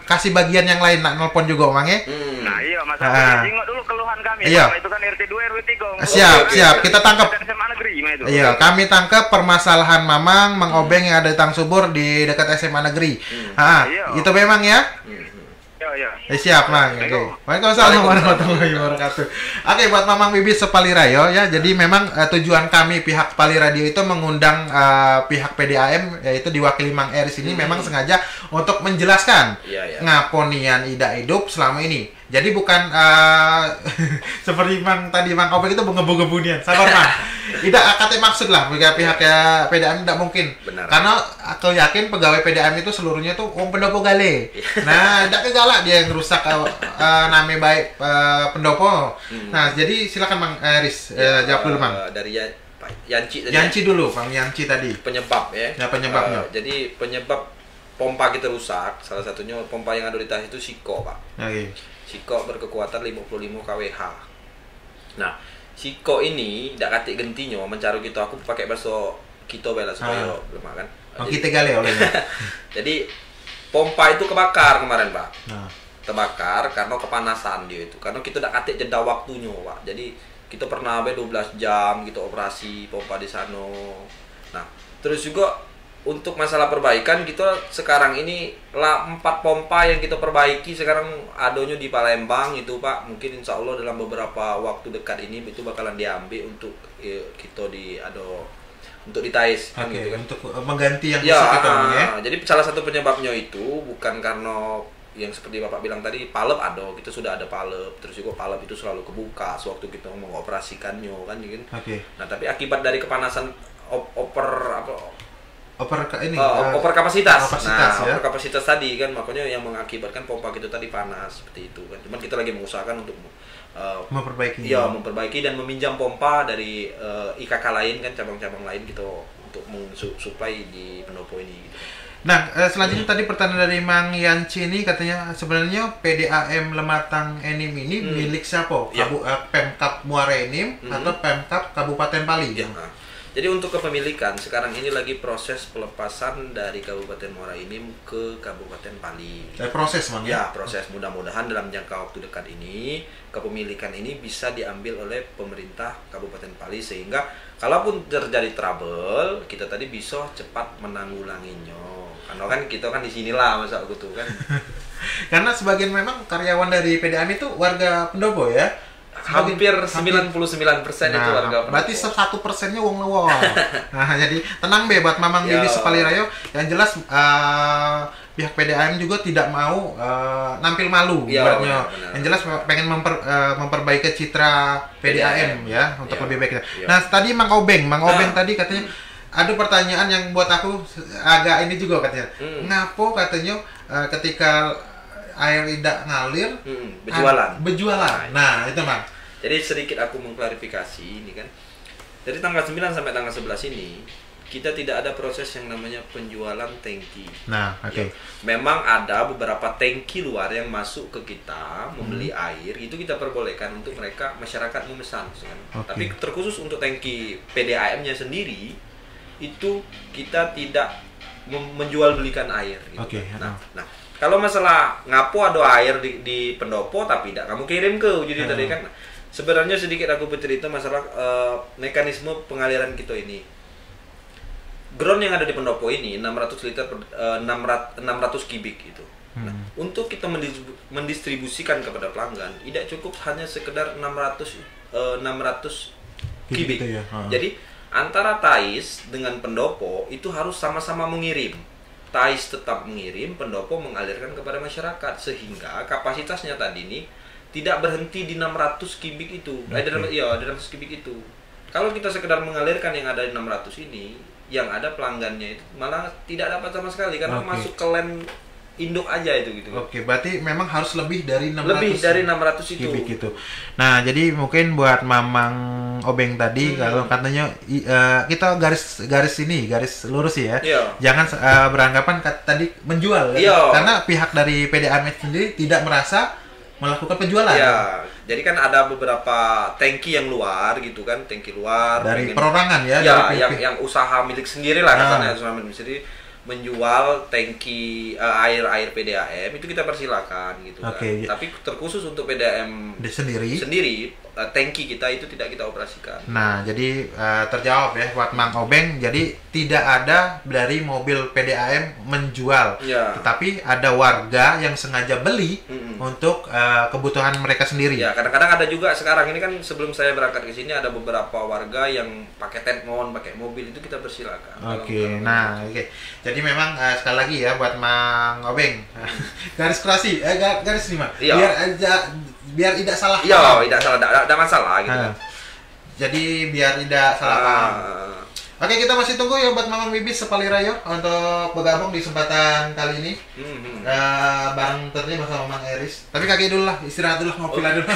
kasih bagian yang lain nak nelpon juga Mang ya. Nah iya masalah jengok dulu keluhan kami. Iya. Itu kan RT 2 RW 3. Siap. Kita tangkap. SMA Negeri itu. Iya, kami tangkap permasalahan Mamang, Mang Obeng yang ada di Talang Subur di dekat SMA Negeri. Itu memang ya. Iya. Siap Mang. Oke. Waalaikumsalam warahmatullahi wabarakatuh. Oke, buat Mamang Bibit Sepali Radio ya. Jadi memang tujuan kami pihak Pali Radio itu mengundang pihak PDAM yaitu diwakili Mang Eris ini memang sengaja untuk menjelaskan ngaponian tidak hidup selama ini. Jadi bukan seperti Mang tadi Mang Obeng itu ngebu-ngebunian. Sabar Mang. Tidak akate maksud lah pihak PDAM tidak mungkin. Benar. Karena aku yakin pegawai PDAM itu seluruhnya tuh pendopo gale. Nah, tidak kegalak dia yang rusak nama baik pendopo. Nah, jadi silakan Mang Eris jawab dulu Mang. Dari Yanci tadi. Yanci dulu, Bang Yanci tadi. Penyebab ya. Ya, penyebabnya. Jadi penyebab pompa kita rusak, salah satunya pompa yang ada di tas itu Siko, Pak. Oke. Siko berkekuatan 55 kWh. Nah, Siko ini tidak katik gentinya mencari kita, aku pakai bahasa kita bela supaya lemah kan. Kita gale olehnya. Jadi pompa itu kebakar kemarin Pak. Nah. Terbakar karena kepanasan dia itu. Karena kita tidak katik jeda waktunya Pak. Jadi kita pernah 12 jam gitu operasi pompa di sana. Nah, terus juga untuk masalah perbaikan kita sekarang ini 4 pompa yang kita perbaiki sekarang adanya di Palembang itu Pak. Mungkin insya Allah dalam beberapa waktu dekat ini itu bakalan diambil untuk kita di untuk ditais kan gitu kan. Untuk mengganti yang ya, rusak itu ya. Jadi salah satu penyebabnya itu bukan karena yang seperti Bapak bilang tadi palep ada, kita sudah ada palep, terus juga palep itu selalu kebuka sewaktu kita mengoperasikannya kan gitu. Nah, tapi akibat dari kepanasan over kapasitas. Over kapasitas tadi kan, makanya yang mengakibatkan pompa kita tadi panas seperti itu kan. Cuman kita lagi mengusahakan untuk memperbaiki dan meminjam pompa dari IKK lain kan, cabang-cabang lain gitu untuk mensuplai di pendopo ini gitu. Nah, selanjutnya tadi pertanyaan dari Mang Yanci ini katanya sebenarnya PDAM Lematang Enim ini milik siapa? Pemkab Muara Enim atau Pemkab Kabupaten Pali? Ya. Jadi untuk kepemilikan sekarang ini lagi proses pelepasan dari Kabupaten Muara Enim ke Kabupaten Pali. Proses, Mang ya? Proses. Mudah-mudahan dalam jangka waktu dekat ini kepemilikan ini bisa diambil oleh pemerintah Kabupaten Pali sehingga kalaupun terjadi trouble kita tadi bisa cepat menanggulanginya. Karena kan kita kan di sinilah masa gitu kan. Karena sebagian memang karyawan dari PDAM itu warga pendopo ya. Hampir 99% itu warga pendopo. Berarti 1%-nya wong luar. Nah, jadi tenang be buat Mamang Bibi Sepalirayo. Yang jelas pihak PDAM juga tidak mau nampil malu buatnya. Yang jelas pengen memperbaiki citra PDAM ya untuk lebih baik. Nah, tadi Mang Obeng tadi katanya ada pertanyaan yang buat aku agak ini juga katanya. Ngapo katanya ketika air tidak ngalir berjualan. Nah, itu Mang. Jadi sedikit aku mengklarifikasi ini kan. Dari tanggal 9 sampai tanggal 11 ini kita tidak ada proses yang namanya penjualan tangki. Nah, ya, memang ada beberapa tangki luar yang masuk ke kita membeli air, itu kita perbolehkan untuk mereka masyarakat memesan kan. Tapi terkhusus untuk tangki PDAM-nya sendiri itu kita tidak menjual belikan air gitu. Nah, kalau masalah ngapo ada air di pendopo tapi tidak kamu kirim ke jadi tadi kan. Sebenarnya sedikit aku bercerita masalah mekanisme pengaliran kita ini. Ground yang ada di pendopo ini 600 liter 600 kubik itu. Nah, untuk kita mendistribusikan kepada pelanggan tidak cukup hanya sekedar 600 kubik. Gitu ya. Jadi antara Tais dengan pendopo itu harus sama-sama mengirim. Tais tetap mengirim, pendopo mengalirkan kepada masyarakat sehingga kapasitasnya tadi ini tidak berhenti di 600 kubik itu. Ada 600 kubik itu. Kalau kita sekedar mengalirkan yang ada di 600 ini, yang ada pelanggannya itu malah tidak dapat sama sekali karena masuk ke lem induk aja itu gitu. Berarti memang harus lebih dari 600. Lebih dari 600 itu. Gitu. Nah, jadi mungkin buat Mamang Obeng tadi kalau katanya kita garis lurus ya. Jangan beranggapan tadi menjual karena pihak dari PDAM sendiri tidak merasa melakukan penjualan. Jadi kan ada beberapa tangki yang luar gitu kan, tangki luar dari perorangan ya, yang usaha milik sendiri lah katanya, usaha milik sendiri menjual tangki air PDAM itu kita persilakan gitu kan. Tapi terkhusus untuk PDAM sendiri tangki kita itu tidak kita operasikan. Nah, jadi terjawab ya buat Mang Obeng. Jadi tidak ada dari mobil PDAM menjual, tetapi ada warga yang sengaja beli untuk kebutuhan mereka sendiri. Ya, kadang-kadang ada juga sekarang ini kan sebelum saya berangkat ke sini ada beberapa warga yang pakai tenmon, pakai mobil itu kita persilakan. Jadi memang sekali lagi ya buat Mang Obeng garis kerasi, garis 5 biar tidak salah. Tidak salah, tidak masalah gitu. Jadi biar tidak salah paham. Oke, kita masih tunggu ya buat Mamang Bibi Sepalirayo untuk bergabung di kesempatan kali ini. Bareng tentunya bersama Mang Eris. Tapi kaki dulu lah, istirahat dulu, ngopi lah dulu.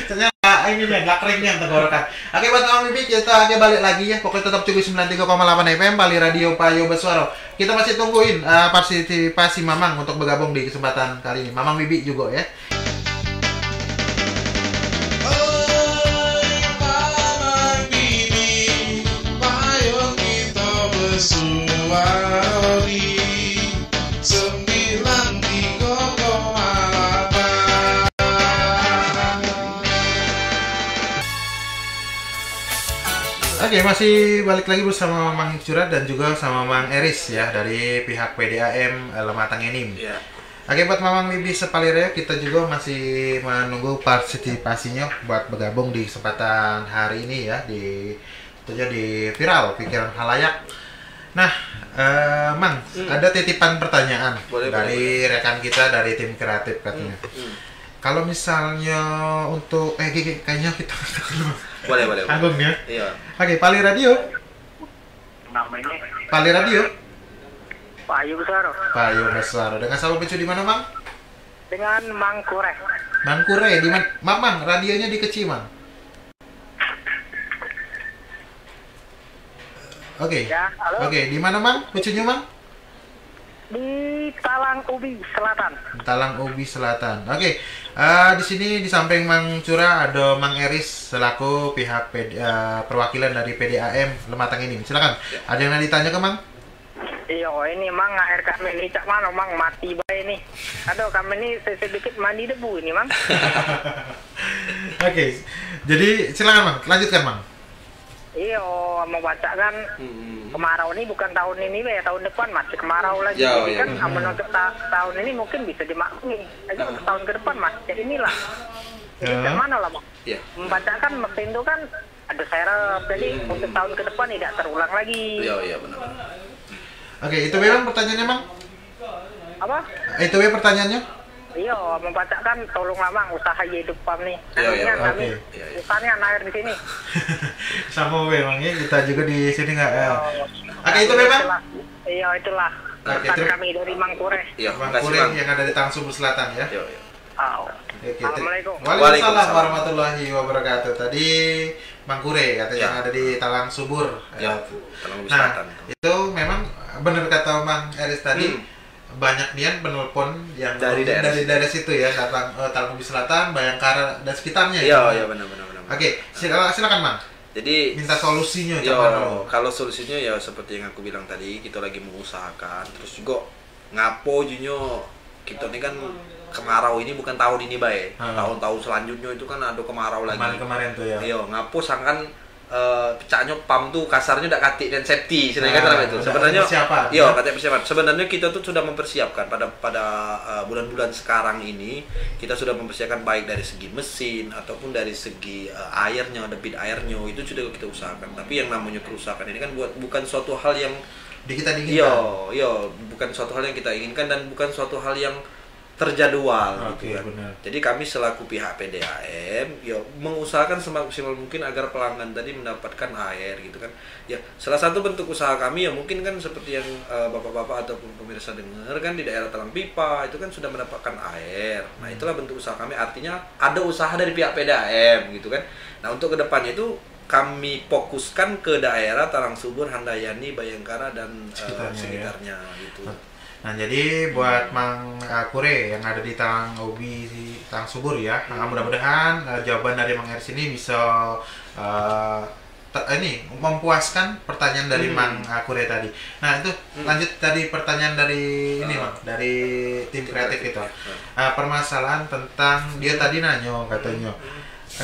Ternyata ini nih, gak keringnya tenggorokan. Oke, buat Mamang Bibi kita balik lagi ya. Pokoknya tetap cukup 93,8 FM Pali Radio Payo Beswaro. Kita masih tungguin partisipasi Mamang untuk bergabung di kesempatan kali ini. Mamang Bibi juga ya. Oke, masih balik lagi bersama Mang Curat dan juga sama Mang Eris ya dari pihak PDAM Lematang Enim. Oke, buat Mamang Bibi Sepalirayo kita juga masih menunggu partisipasinya buat bergabung di kesempatan hari ini ya di itu jadi viral pikiran halayak. Nah, Mang, ada titipan pertanyaan dari rekan kita dari tim kreatif katanya. Kalau misalnya untuk kayaknya kita boleh. Agung ya. Iya. Oke, Pali Radio. Namanya Pali Radio. Pak Ayu Besaro. Pak Ayu Besaro. Dengan siapa Becu di mana, Mang? Dengan Mang Kure. Mang Kure di mana? Mang, radionya dikecil, Mang. Oke. Ya, halo. Oke, di mana, Mang? Becunya, Mang? Di Talang Ubi Selatan. Talang Ubi Selatan. Oke. Di sini di samping Mang Cura ada Mang Eris selaku pihak perwakilan dari PDAM Lematang ini. Silakan. Ada yang nak ditanya ke Mang? Iya, ini Mang air kami ini cak mana Mang mati bae ini. Aduh, kami ini sedikit mandi debu ini Mang. Oke. Jadi silakan Mang, lanjutkan Mang. Iya, mau baca kan kemarau ini bukan tahun ini ya, tahun depan masih kemarau lagi. Ya, Jadi ya, kan untuk tahun ini mungkin bisa dimaklumi. Tapi untuk tahun ke depan masih jadi inilah. Jadi Ya. mana lah Bang? Iya. Membacakan mesin itu kan ada serep. Jadi untuk tahun ke depan tidak terulang lagi. Iya, benar. Oke, itu memang pertanyaannya Mang? Apa? Itu ya pertanyaannya? Iya, membacakan tolonglah Mang usaha hidup PAM nih. Iya, Kami oke. usahanya air di sini. Sama memangnya kita juga di sini nggak? Oke, itu memang? Iya, itulah. Oke, Pesan terima- kami dari Mang Kure. Iya, Mang makasih Kure Bang. yang ada di Talang Sumbur Selatan ya. Iya. Oh. Oke, Assalamualaikum. Waalaikumsalam warahmatullahi wabarakatuh. Tadi Mang Kure katanya Ya. yang ada di Talang Subur. Ya, Talang Ubi Nah, Selatan. itu memang benar kata Mang Eris tadi. Banyak nian penelpon yang Dari daerah situ ya, datang Talang Ubi Selatan, Bayangkara dan sekitarnya. Iya, benar. Oke, silakan Mang. Jadi Minta solusinya yo, coba dulu. kalau solusinya ya seperti yang aku bilang tadi, kita lagi mengusahakan. Terus juga ngapo junyo kita ini kan kemarau ini bukan tahun ini baik. Tahun-tahun selanjutnya itu kan ada kemarau lagi. Kemarin tuh ya. Iya, ngapo sangkan pecahnya PAM tuh kasarnya udah katik dan safety sebenarnya kata itu. Sebenarnya iya, kata persiapan. Sebenarnya kita tuh sudah mempersiapkan pada bulan-bulan sekarang ini kita sudah mempersiapkan baik dari segi mesin ataupun dari segi airnya, debit airnya itu sudah kita usahakan. Tapi yang namanya kerusakan ini kan bukan suatu hal yang kita inginkan. Iya, bukan suatu hal yang kita inginkan dan bukan suatu hal yang terjadwal gitu kan. Benar. Jadi kami selaku pihak PDAM ya mengusahakan semaksimal mungkin agar pelanggan tadi mendapatkan air gitu kan. Ya, salah satu bentuk usaha kami ya mungkin kan seperti yang bapak-bapak ataupun pemirsa dengar kan di daerah Talang Pipa itu kan sudah mendapatkan air. Nah, itulah bentuk usaha kami, artinya ada usaha dari pihak PDAM gitu kan. Nah, untuk kedepannya itu kami fokuskan ke daerah Talang Subur, Handayani, Bayangkara dan sekitarnya gitu. Nah, jadi buat Mang Kure yang ada di Talang Ubi, Talang Subur ya, mudah-mudahan jawaban dari Mang Eris ini bisa mempuaskan pertanyaan dari Mang Kure tadi. Nah, itu lanjut tadi pertanyaan dari ini Mang, dari tim kreatif itu. Permasalahan tentang dia tadi nanya katanya,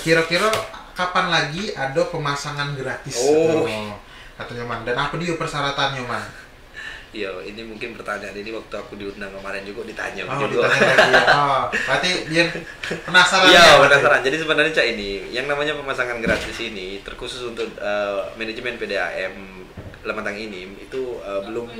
kira-kira kapan lagi ada pemasangan gratis? Katanya Mang, dan apa dia persyaratannya Mang? Iya, ini mungkin pertanyaan ini waktu aku diundang kemarin juga ditanya. Ditanya lagi ya. Berarti dia penasaran. Iya, ya, penasaran. Jadi sebenarnya Cak ini, yang namanya pemasangan gratis ini terkhusus untuk manajemen PDAM Lematang ini itu belum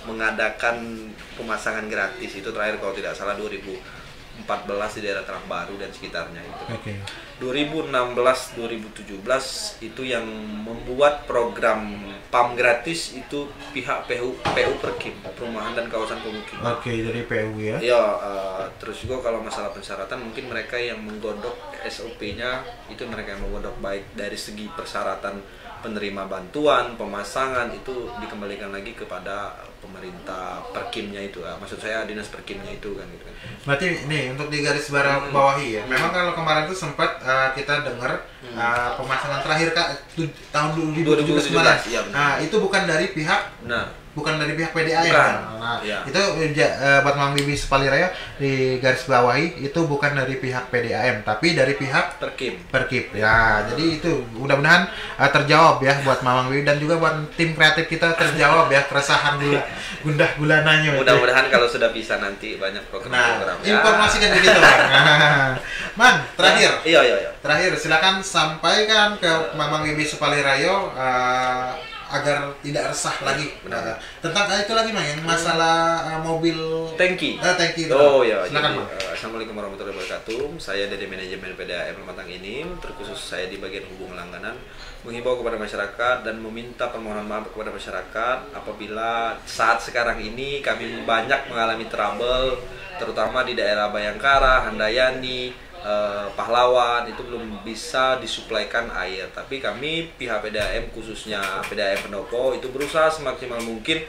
mengadakan pemasangan gratis. Itu terakhir kalau tidak salah 2014 di daerah Talang Baru dan sekitarnya itu. Oke. 2016-2017 itu yang membuat program PAM gratis itu pihak PU Perkim, Perumahan dan Kawasan Pemukiman. Oke, dari PU ya. Ya, terus juga kalau masalah persyaratan mungkin mereka yang menggodok SOP-nya itu mereka yang menggodok baik dari segi persyaratan penerima bantuan, pemasangan itu dikembalikan lagi kepada pemerintah Perkimnya itu. Maksud saya dinas Perkimnya itu kan gitu kan. Berarti nih untuk di garis bawahi ya. Memang kalau kemarin tuh sempat kita dengar pemasangan terakhir tahun 2017. Ya, nah, itu bukan dari pihak bukan dari pihak PDAM. Bukan. Nah, Ya. itu buat Mang Bibi Sepaliraya di garis bawahi itu bukan dari pihak PDAM tapi dari pihak Perkip. Ya, jadi itu mudah-mudahan terjawab ya buat Mamang Bibi dan juga buat tim kreatif kita terjawab ya keresahan gundah gulananya. Mudah-mudahan kalau sudah bisa nanti banyak program-program. Nah, informasi kan begitu, Bang. Man, terakhir. Iya. Terakhir, silakan sampaikan ke Mamang Bibi Sepalirayo agar tidak resah lagi tentang itu lagi, Mang, yang masalah mobil tangki. Oh ya, silakan, Mang. Assalamualaikum warahmatullahi wabarakatuh. Saya dari manajemen PDAM Lematang Inim, terkhusus saya di bagian hubungan langganan, menghimbau kepada masyarakat dan meminta permohonan maaf kepada masyarakat apabila saat sekarang ini kami banyak mengalami trouble, terutama di daerah Bayangkara, Handayani, Pahlawan, itu belum bisa disuplaikan air. Tapi kami pihak PDAM, khususnya PDAM Pendopo, itu berusaha semaksimal mungkin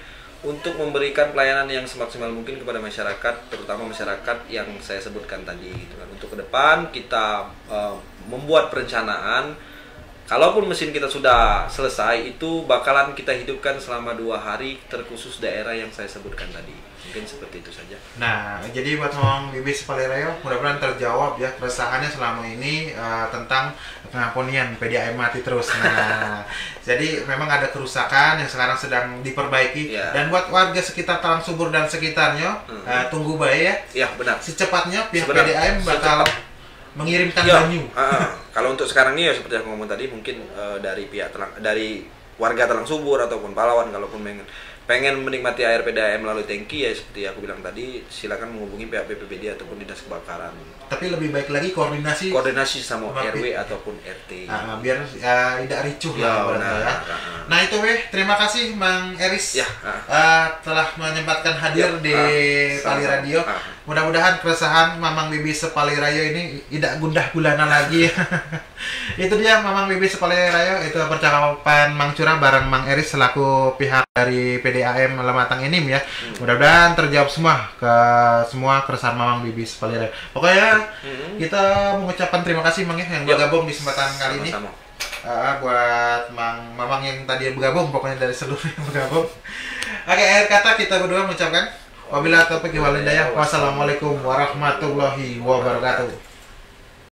untuk memberikan pelayanan yang semaksimal mungkin kepada masyarakat, terutama masyarakat yang saya sebutkan tadi gitu kan. Untuk ke depan kita membuat perencanaan, kalaupun mesin kita sudah selesai, itu bakalan kita hidupkan selama 2 hari, terkhusus daerah yang saya sebutkan tadi. Mungkin seperti itu saja. Nah, jadi buat Mamang Bibi Sepalirayo, mudah-mudahan terjawab ya keresahannya selama ini tentang pengampunian PDAM mati terus. Nah, jadi memang ada kerusakan yang sekarang sedang diperbaiki. Dan buat warga sekitar Talang Subur dan sekitarnya, tunggu baik ya. Iya, benar. Secepatnya pihak PDAM bakal mengirimkan banyu. Kalau untuk sekarang ini ya seperti yang ngomong tadi, mungkin dari pihak dari warga Talang Subur ataupun Pahlawan, kalaupun pengen menikmati air PDAM melalui tangki, ya seperti aku bilang tadi, silakan menghubungi pihak BPBD ataupun dinas kebakaran. Tapi lebih baik lagi koordinasi sama RW ataupun RT. Biar tidak ricuh lah. Nah itu terima kasih Mang Eris telah menyempatkan hadir di Pali Radio. Mudah-mudahan keresahan Mamang Bibi Sepalirayo ini tidak gundah gulana lagi. Itu dia Mamang Bibi Sepalirayo, itu percakapan Mang Curah bareng Mang Eris selaku pihak dari PDAM Lematang Inim ya. Mudah-mudahan terjawab semua keresahan Mamang Bibi Sepalirayo. Pokoknya kita mengucapkan terima kasih Mang ya yang bergabung di kesempatan kali ini. Buat Mamang yang tadi bergabung, pokoknya dari seluruh yang bergabung. Oke, akhir kata kita berdua mengucapkan wabillahi taufiq wal hidayah. Wassalamualaikum warahmatullahi wabarakatuh.